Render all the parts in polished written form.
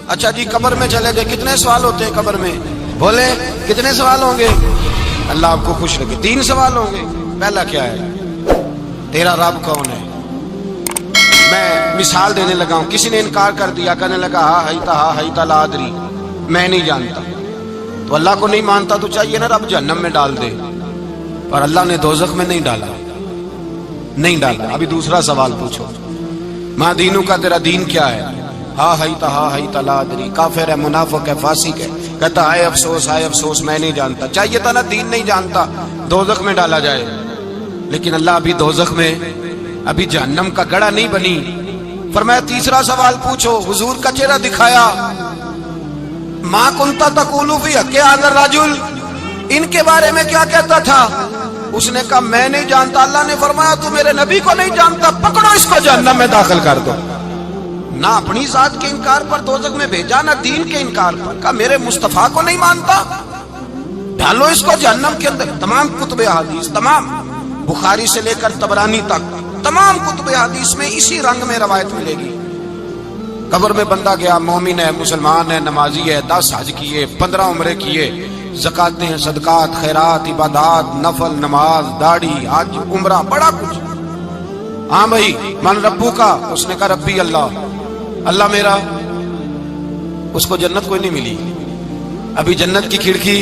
اچھا جی قبر میں چلے گئے، کتنے سوال ہوتے ہیں قبر میں؟ بولے کتنے سوال ہوں گے؟ اللہ آپ کو خوش رکھے، 3 سوال ہوں گے۔ پہلا کیا ہے؟ تیرا رب کون ہے؟ میں مثال دینے لگا ہوں، کسی نے انکار کر دیا، کہنے لگا ہا ہیتا لا ادری، میں نہیں جانتا، تو اللہ کو نہیں مانتا تو چاہیے نا رب جہنم میں ڈال دے، پر اللہ نے دوزخ میں نہیں ڈالا، نہیں ڈالا۔ ابھی دوسرا سوال پوچھو، ماں دینوں کا، تیرا دین کیا ہے؟ ہا ہیتا لا ادری، کافر ہے، منافق ہے، فاسق ہے، کہتا ہائے افسوس میں نہیں جانتا۔ چاہیے تھا نا دین نہیں جانتا دوزخ میں ڈالا جائے، لیکن اللہ ابھی دوزخ میں، ابھی جہنم کا گڑھا نہیں بنی۔ فرمایا تیسرا سوال پوچھو، حضور کا چہرہ دکھایا، ما کنتا تقول فی حق ھذا الرجل، ان کے بارے میں کیا کہتا تھا؟ اس نے کہا میں نہیں جانتا۔ اللہ نے فرمایا تو میرے نبی کو نہیں جانتا، پکڑو اس کو جہنم میں داخل کر دو۔ نہ اپنی ذات کے انکار پر دوزخ میں بھیجا، نہ دین کے انکار پر، کہا میرے مصطفیٰ کو نہیں مانتا، ڈالو اس کو جہنم کے اندر۔ تمام کتب حدیث، تمام بخاری سے لے کر طبرانی تک، تمام کتب حدیث میں اسی رنگ میں روایت ملے گی۔ قبر میں بندہ گیا، مومن ہے، مسلمان ہے، نمازی ہے، 10 حج کیے، 15 عمرے کیے، زکاتیں، صدقات، خیرات، عبادات، نفل، نماز، داڑھی، حج، عمرہ، بڑا کچھ۔ ہاں بھائی من ربو کا، اس نے کہا ربی اللہ، اللہ میرا۔ اس کو جنت کوئی نہیں ملی، ابھی جنت کی کھڑکی۔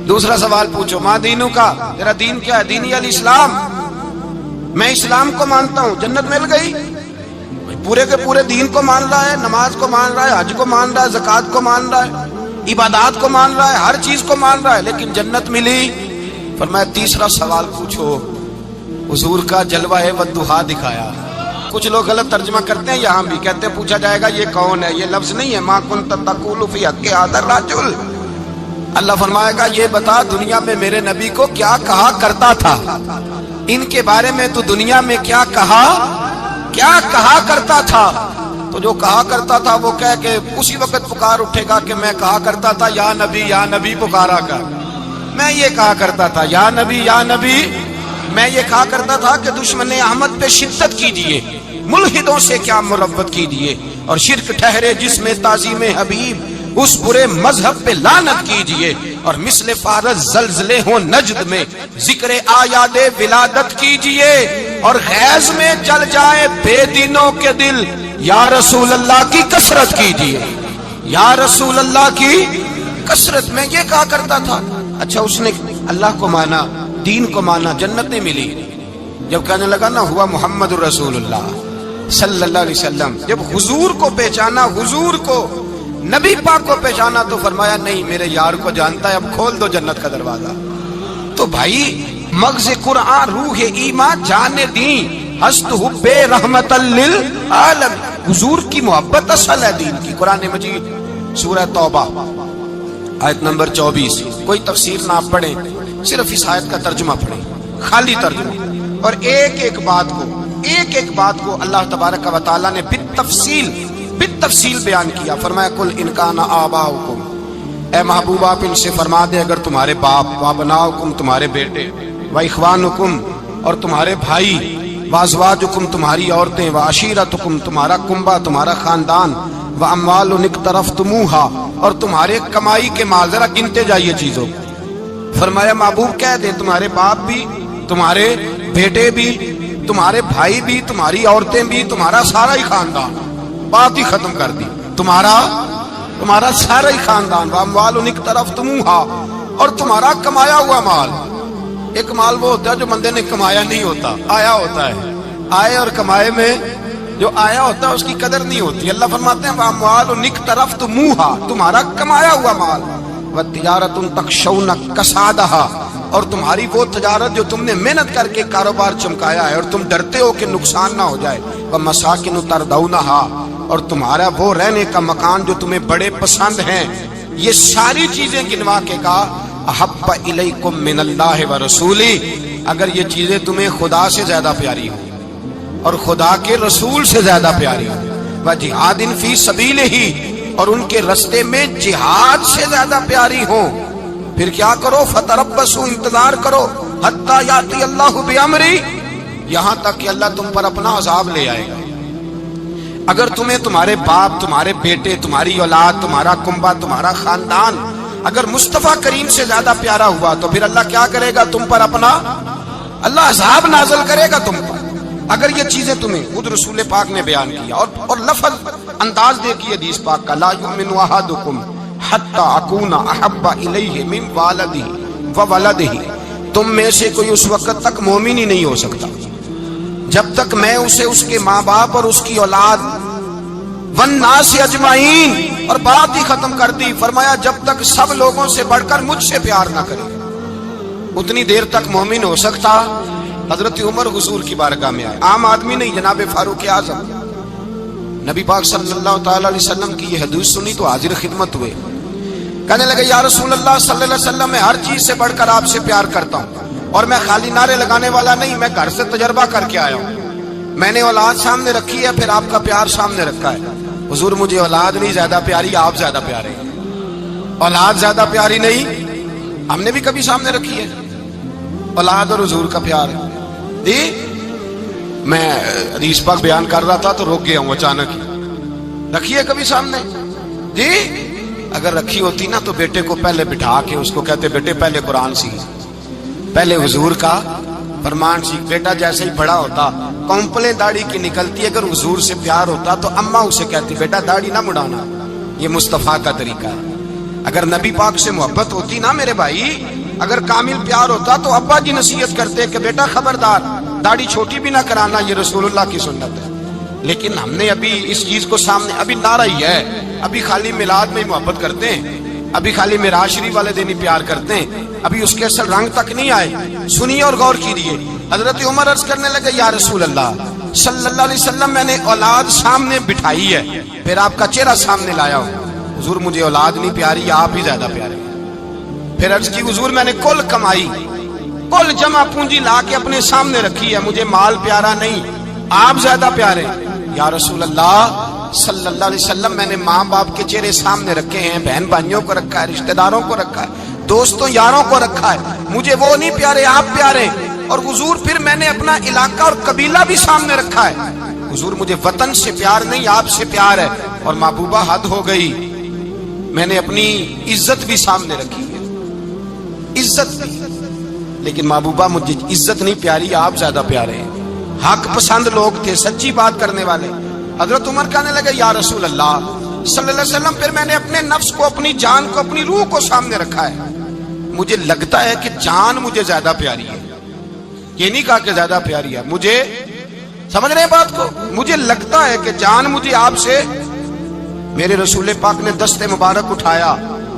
دوسرا سوال پوچھو، ماں دینوں کا، تیرا دین کیا ہے؟ دینی الاسلام، میں اسلام کو مانتا ہوں، جنت مل گئی۔ پورے کے پورے دین کو مان رہا ہے، نماز کو مان رہا ہے، حج کو مان رہا ہے، زکات کو مان رہا ہے، عبادات کو مان رہا ہے، ہر چیز کو مان رہا ہے، لیکن جنت ملی۔ فرمایا تیسرا سوال پوچھو، حضور کا جلوہ والضحیٰ دکھایا۔ کچھ لوگ غلط ترجمہ کرتے ہیں، یہاں بھی کہتے ہیں پوچھا جائے گا یہ کون ہے، یہ لفظ نہیں ہے، ما کنت تقول فی حق ھذا الرجل۔ اللہ فرمائے گا یہ بتا دنیا میں میرے نبی کو کیا کہا کرتا تھا، ان کے بارے میں تو دنیا میں کیا کہا کرتا تھا؟ تو جو کہا کرتا تھا وہ کہہ کے اسی وقت پکار اٹھے گا کہ میں کہا کرتا تھا یا نبی پکارا کر، میں یہ کہا کرتا تھا یا نبی، میں یہ کہا کرتا تھا کہ دشمن احمد پہ شدت کیجئے، ملحدوں سے کیا مربت کیجئے، اور شرک ٹھہرے جس میں تعظیم حبیب، اس برے مذہب پہ لعنت کیجئے، اور مثل فارس زلزلے ہوں نجد میں ذکر آیات ولادت کیجئے، اور غیظ میں جل جائے بے دینوں کے دل، یا رسول اللہ کی کثرت کیجئے، یا رسول اللہ کی کثرت۔ میں یہ کہا کرتا تھا۔ اچھا اس نے اللہ کو مانا، دین کو مانا، جنت نہیں ملی۔ جب کہنے لگا نا ہوا محمد الرسول اللہ صلی اللہ علیہ وسلم، جب حضور کو پہچانا، حضور کو، نبی پاک کو پہچانا، تو فرمایا نہیں میرے یار کو جانتا ہے، اب کھول دو جنت کا دروازہ۔ تو بھائی مغز قرآن روح ایمان جان دین ہست حب رحمت للعالم، حضور کی محبت اصل ہے دین کی۔ قرآن مجید سورہ توبہ آیت نمبر 24، کوئی تفسیر نہ آپ پڑھیں، صرف اس آیت کا ترجمہ پڑھیں، خالی ترجمہ، اور ایک ایک بات کو اللہ تبارک و تعالیٰ نے بالتفصیل بیان کیا۔ فرمایا کل ان کان آباؤکم، اے محبوب آپ ان سے فرما دے اگر تمہارے باپ، وابناؤکم تمہارے بیٹے، واخوانکم اور تمہارے بھائی، وازواجکم تمہاری عورتیں، وعشیرتکم تمہارا کنبہ، تمہارا خاندان، واموال اقترفتموہا اور تمہارے کمائی کے مال، ذرا گنتے جائیے چیزوں۔ فرمایا محبوب کہہ دے تمہارے باپ بھی، تمہارے بیٹے بھی، تمہارے بھائی بھی، تمہاری عورتیں بھی، تمہارا سارا ہی خاندان، بات ہی ختم کر دی، تمہارا سارا ہی خاندان، واموال اقترفتموہا اور تمہارا کمایا ہوا مال۔ ایک مال وہ ہوتا ہے جو بندے نے کمایا نہیں ہوتا، آیا ہوتا ہے، آئے اور کمائے میں جو آیا ہوتا ہے اس کی قدر نہیں ہوتی۔ اللہ فرماتے ہیں واموال اقترفتموہا، تمہارا کمایا ہوا مال، وتجارت تخشون کسادہا اور تمہاری وہ تجارت جو تم نے محنت کر کے کاروبار چمکایا ہے اور تم ڈرتے ہو کہ نقصان نہ ہو جائے، ومساکن تردونہا اور تمہارا وہ رہنے کا مکان جو تمہیں بڑے پسند ہیں۔ یہ ساری چیزیں گنوا کے کہا احب الیکم من اللہ ورسولہ، اگر یہ چیزیں تمہیں خدا سے زیادہ پیاری ہوں اور خدا کے رسول سے زیادہ پیاری ہوں، وجہاد فی سبیلہ اور ان کے رستے میں جہاد سے زیادہ پیاری ہوں، پھر کیا کرو فتربصوا انتظار کرو حتی یاتی اللہ بامری، یہاں تک کہ اللہ تم پر اپنا عذاب لے آئے گا۔ اگر تمہیں تمہارے باپ، تمہارے بیٹے، تمہاری اولاد، تمہارا کنبہ، تمہارا خاندان اگر مصطفیٰ کریم سے زیادہ پیارا ہوا تو پھر اللہ کیا کرے گا تم پر؟ اپنا اللہ عذاب نازل کرے گا تم پر، اگر یہ چیزیں تمہیں خود رسول پاک نے بیان کیا. اور لفظ انداز دیکھیے حدیث پاک کا، لا یؤمن احدکم حتی اکون احب الیہ من والدہ وولدہ، تم میں سے کوئی اس وقت تک مومن ہی نہیں ہو سکتا جب تک میں اسے اس کے ماں باپ اور اس کی اولاد والناس اجمعین، اور بات ہی ختم کر دی، فرمایا جب تک سب لوگوں سے بڑھ کر مجھ سے پیار نہ کرے اتنی دیر تک مومن ہو سکتا. حضرت عمر حضور کی بارگاہ میں آئے، عام آدمی نہیں، جناب فاروق اعظم، نبی پاک صلی اللہ تعالی علیہ وسلم کی یہ حدیث سنی تو حاضر خدمت ہوئے، کہنے لگے یا رسول اللہ صلی اللہ علیہ وسلم میں ہر چیز سے بڑھ کر آپ سے پیار کرتا ہوں، اور میں خالی نعرے لگانے والا نہیں، میں گھر سے تجربہ کر کے آیا ہوں، میں نے اولاد سامنے رکھی ہے، پھر آپ کا پیار سامنے رکھا ہے. حضور مجھے اولاد نہیں زیادہ پیاری، آپ زیادہ پیارے ہیں. اولاد زیادہ پیاری نہیں، ہم نے بھی کبھی سامنے رکھی ہے اولاد اور حضور کا پیار ہے. جی میں حدیث پاک بیان کر رہا تھا تو روک گیا ہوں اچانک، رکھی ہے کبھی سامنے؟ جی اگر رکھی ہوتی نا تو بیٹے کو پہلے بٹھا کے اس کو کہتے بیٹے پہلے قرآن سیکھ، پہلے حضور کا فرمان سیکھ. بیٹا جیسے ہی بڑا ہوتا کونپلیں داڑھی کی نکلتی، اگر حضور سے پیار ہوتا تو اماں اسے کہتی بیٹا داڑھی نہ مڑانا، یہ مصطفیٰ کا طریقہ ہے. اگر نبی پاک سے محبت ہوتی نا میرے بھائی، اگر کامل پیار ہوتا تو ابا جی نصیحت کرتے کہ بیٹا خبردار داڑھی چھوٹی بھی نہ کرانا، یہ رسول اللہ کی سنت ہے. لیکن ہم نے ابھی اس چیز کو سامنے، ابھی نعرہ ہی ہے، ابھی خالی میلاد میں محبت کرتے ہیں، ابھی خالی معراج شریف والے دن ہی پیار کرتے ہیں، ابھی اس کے اصل رنگ تک نہیں آئے. سنیے اور غور کیجیے. حضرت عمر عرض کرنے لگے یا رسول اللہ صلی اللہ علیہ وسلم میں نے اولاد سامنے بٹھائی ہے، پھر آپ کا چہرہ سامنے لایا ہوں. حضور مجھے اولاد نہیں پیاری، آپ ہی زیادہ پیارے. پھر عرض کی حضور میں نے کل کمائی، کل جمع پونجی لا کے اپنے سامنے رکھی ہے، مجھے مال پیارا نہیں، آپ زیادہ پیارے. یا رسول اللہ صلی اللہ علیہ وسلم میں نے ماں باپ کے چہرے سامنے رکھے ہیں، بہن بھائیوں کو رکھا ہے، رشتہ داروں کو رکھا ہے، دوستوں یاروں کو رکھا ہے، مجھے وہ نہیں پیارے، آپ پیارے. اور حضور پھر میں نے اپنا علاقہ اور قبیلہ بھی سامنے رکھا ہے. حضور مجھے وطن سے پیار نہیں، آپ سے پیار ہے. اور محبوبہ حد ہو گئی، میں نے اپنی عزت بھی سامنے رکھی ہے، عزت بھی. لیکن محبوبہ مجھے عزت نہیں پیاری، آپ زیادہ پیارے ہیں. حق پسند لوگ تھے، سچی بات کرنے والے. حضرت عمر کہنے لگے یا رسول اللہ صلی اللہ علیہ وسلم پھر میں نے اپنے نفس کو، اپنی جان کو، اپنی روح کو سامنے رکھا ہے، مجھے لگتا ہے کہ جان مجھے زیادہ پیاری ہے. یہ نہیں کہا کہ زیادہ پیاری ہے، مجھے سمجھ رہے ہیں بات کو، مجھے لگتا ہے کہ جان مجھے آپ سے. میرے رسول پاک نے دست مبارک اٹھایا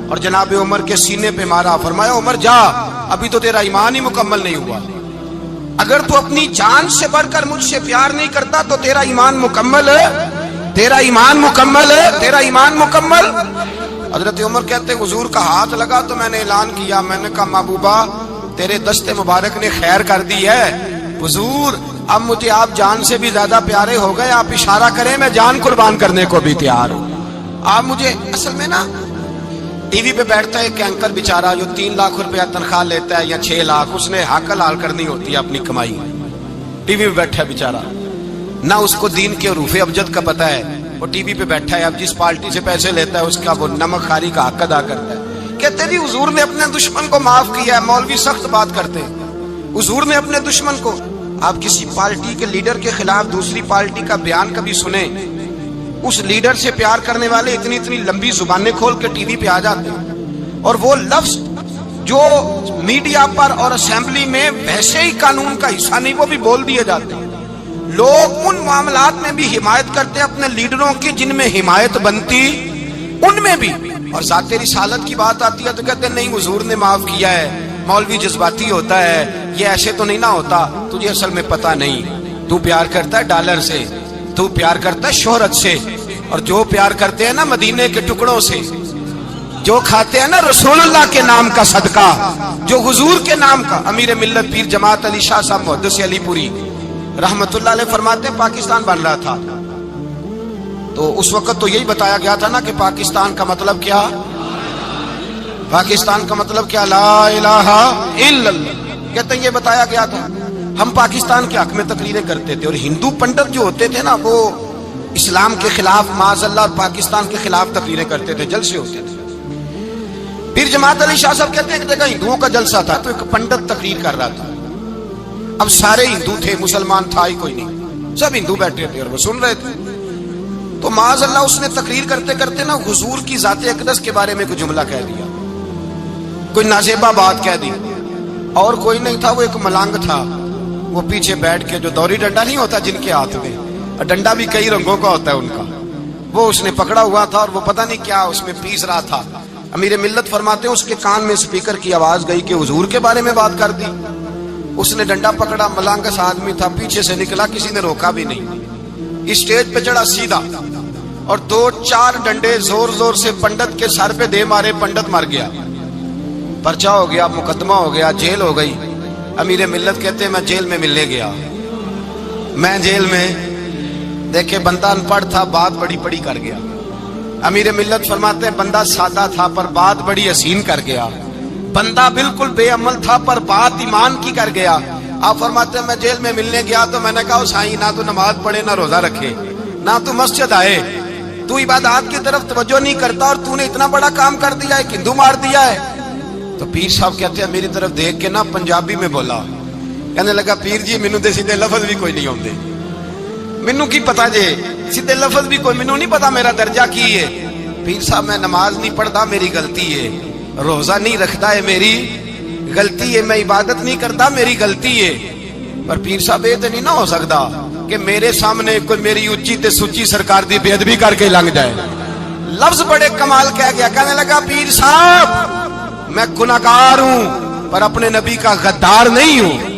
اور جناب عمر کے سینے پہ مارا، فرمایا عمر جا، ابھی تو تیرا ایمان ہی مکمل نہیں ہوا. اگر تو اپنی جان سے بڑھ کر مجھ سے پیار نہیں کرتا تو تیرا ایمان مکمل ہے، تیرا ایمان مکمل ہے، تیرا ایمان مکمل. حضرت عمر کہتے حضور کا ہاتھ لگا تو میں نے اعلان کیا، میں نے کہا محبوبہ تیرے دست مبارک نے خیر کر دی ہے. حضور اب مجھے آپ جان سے بھی زیادہ پیارے ہو گئے، آپ اشارہ کریں میں جان قربان کرنے کو بھی تیار ہوں. آپ مجھے اصل میں نا ٹی وی پہ بیٹھتا ہے ایک اینکر بیچارہ جو 3 لاکھ روپیہ تنخواہ لیتا ہے یا 6 لاکھ، اس نے حق حلال کرنی ہوتی ہے اپنی کمائی. ٹی وی پہ بیٹھا ہے بیچارہ، نہ اس کو دین کے حروف ابجد کا پتہ ہے، وہ ٹی وی پہ بیٹھا ہے، اب جس پارٹی سے پیسے لیتا ہے اس کا وہ نمک خاری کا حق ادا کرتا ہے. کہتے جی حضور نے اپنے دشمن کو معاف کیا ہے. مولوی سخت بات کرتے ہیں، حضور نے اپنے دشمن کو. آپ کسی پارٹی کے لیڈر کے خلاف دوسری پارٹی کا بیان کبھی سنیں، اس لیڈر سے پیار کرنے والے اتنی اتنی لمبی زبانیں کھول کے ٹی وی پہ آ جاتے ہیں، اور وہ لفظ جو میڈیا پر اور اسمبلی میں ویسے ہی قانون کا حصہ نہیں وہ بھی بول دیے جاتے ہیں. لوگ ان معاملات میں بھی حمایت کرتے ہیں اپنے لیڈروں کی جن میں حمایت بنتی ان میں بھی. اور ذات رسالت کی بات آتی ہے تو کہتے ہیں نہیں حضور نے معاف کیا ہے، مولوی جذباتی ہوتا ہے، یہ ایسے تو نہیں نہ ہوتا. تجھے اصل میں پتہ نہیں، تو پیار کرتا ہے ڈالر سے، تو پیار کرتا ہے شہرت سے، اور جو پیار کرتے ہیں نا مدینے کے ٹکڑوں سے، جو کھاتے ہیں نا رسول اللہ کے نام کا صدقہ، جو حضور کے نام کا. امیر ملت پیر جماعت علی شاہ صاحب محدث علی پوری رحمت اللہ علیہ فرماتے ہیں پاکستان بن رہا تھا تو اس وقت تو یہی بتایا گیا تھا نا کہ پاکستان کا مطلب کیا، پاکستان کا مطلب کیا، لا الہ الا اللہ. کہتے ہیں یہ بتایا گیا تھا. ہم پاکستان کے حق میں تقریریں کرتے تھے، اور ہندو پنڈت جو ہوتے تھے نا وہ اسلام کے خلاف معاذ اللہ اور پاکستان کے خلاف تقریریں کرتے تھے، جلسے ہوتے تھے۔ پھر جماعت علی شاہ صاحب کہتے ہیں کہ دیکھا ہندوؤں کا جلسہ تھا تو ایک پنڈت تقریر کر رہا تھا، اب سارے ہندو تھے، مسلمان تھا ہی کوئی نہیں، سب ہندو بیٹھے تھے اور وہ سن رہے تھے۔ تو معاذ اللہ اس نے تقریر کرتے کرتے نا حضور کی ذات اقدس کے بارے میں کوئی جملہ کہہ دیا، کوئی نازیبہ بات کہہ دی، اور کوئی نہیں تھا، وہ ایک ملنگ تھا، وہ پیچھے بیٹھ کے، جو دوری ڈنڈا نہیں ہوتا جن کے ہاتھ میں، اور ڈنڈا بھی کئی رنگوں کا ہوتا ہے ان کا، وہ اس نے پکڑا ہوا تھا اور وہ پتہ نہیں کیا اس میں پیس رہا تھا۔ امیر ملت فرماتے ہیں اس کے کان میں سپیکر کی آواز گئی کہ حضور کے بارے میں بات کر دی۔ اس نے ڈنڈا پکڑا، ملنگس آدمی تھا، پیچھے سے نکلا، کسی نے روکا بھی نہیں، اسٹیج پہ چڑھا سیدھا اور 2-4 ڈنڈے زور زور سے پنڈت کے سر پہ دے مارے، پنڈت مر گیا، پرچہ ہو گیا، مقدمہ ہو گیا، جیل ہو گئی۔ امیر ملت کہتے ہیں میں جیل میں ملنے گیا، میں جیل میں دیکھے بندہ ان پڑھ تھا، بات بڑی پڑی کر گیا۔ امیر ملت فرماتے ہیں بندہ سادہ تھا پر بات بڑی حسین کر گیا، بندہ بالکل بے عمل تھا پر بات ایمان کی کر گیا۔ آپ فرماتے ہیں میں جیل میں ملنے گیا تو میں نے کہا سائیں نہ تو نماز پڑھے نہ روزہ رکھے نہ تو مسجد آئے، تو عبادات کی طرف توجہ نہیں کرتا اور تو نے اتنا بڑا کام کر دیا ہے، ایک ہندو مار دیا ہے۔ تو پیر صاحب کہتے ہیں میری طرف دیکھ کے نا پنجابی میں بولا، کہنے لگا پیر جی مینوں دے سیدھے لفظ بھی کوئی نہیں ہوندے، مینوں کی پتا جے سیدھے لفظ بھی کوئی، مینوں نہیں پتا میرا درجہ کی ہے۔ پیر صاحب میں نماز نہیں پڑھتا میری غلطی ہے، روزہ نہیں رکھتا ہے میری غلطی ہے، میں عبادت نہیں کرتا میری غلطی ہے، پر پیر صاحب یہ تو نہیں نہ ہو سکتا کہ میرے سامنے کوئی میری اچھی تے سچی سرکار دی بے ادبی کر کے لنگ جائے۔ لفظ بڑے کمال کہہ گیا، کہنے لگا پیر صاحب میں گناہگار ہوں پر اپنے نبی کا غدار نہیں ہوں۔